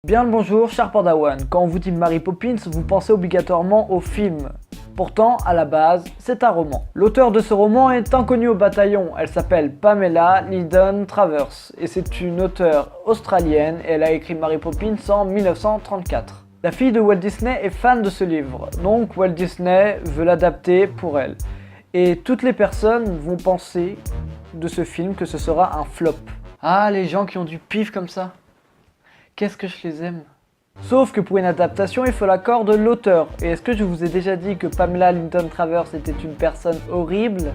Bien le bonjour, cher Padawan. Quand on vous dit Mary Poppins, vous pensez obligatoirement au film. Pourtant, à la base, c'est un roman. L'auteur de ce roman est inconnue au bataillon. Elle s'appelle Pamela Lindon Travers et c'est une auteure australienne et elle a écrit Mary Poppins en 1934. La fille de Walt Disney est fan de ce livre, donc Walt Disney veut l'adapter pour elle. Et toutes les personnes vont penser de ce film que ce sera un flop. Ah, les gens qui ont du pif comme ça. Qu'est-ce que je les aime. Sauf que pour une adaptation, il faut l'accord de l'auteur. Et est-ce que je vous ai déjà dit que Pamela Lindon Travers était une personne horrible?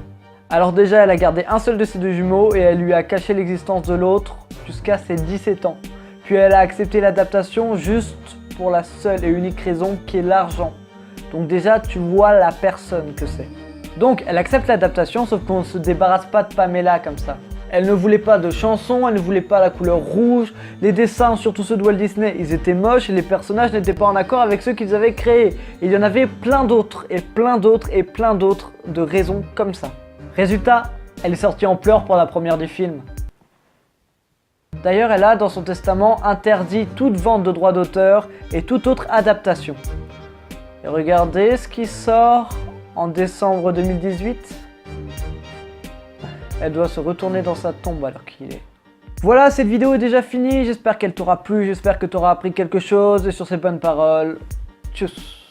Alors déjà, elle a gardé un seul de ses deux jumeaux et elle lui a caché l'existence de l'autre jusqu'à ses 17 ans. Puis elle a accepté l'adaptation juste pour la seule et unique raison qui est l'argent. Donc déjà, tu vois la personne que c'est. Donc elle accepte l'adaptation, sauf qu'on ne se débarrasse pas de Pamela comme ça. Elle ne voulait pas de chansons, elle ne voulait pas la couleur rouge, les dessins, surtout ceux de Walt Disney, ils étaient moches et les personnages n'étaient pas en accord avec ceux qu'ils avaient créés. Et il y en avait plein d'autres, et plein d'autres, et plein d'autres de raisons comme ça. Résultat, elle est sortie en pleurs pour la première du film. D'ailleurs, elle a dans son testament interdit toute vente de droits d'auteur et toute autre adaptation. Et regardez ce qui sort en décembre 2018. Elle doit se retourner dans sa tombe alors qu'il est. Voilà, cette vidéo est déjà finie. J'espère qu'elle t'aura plu. J'espère que tu auras appris quelque chose. Et sur ces bonnes paroles, tchuss.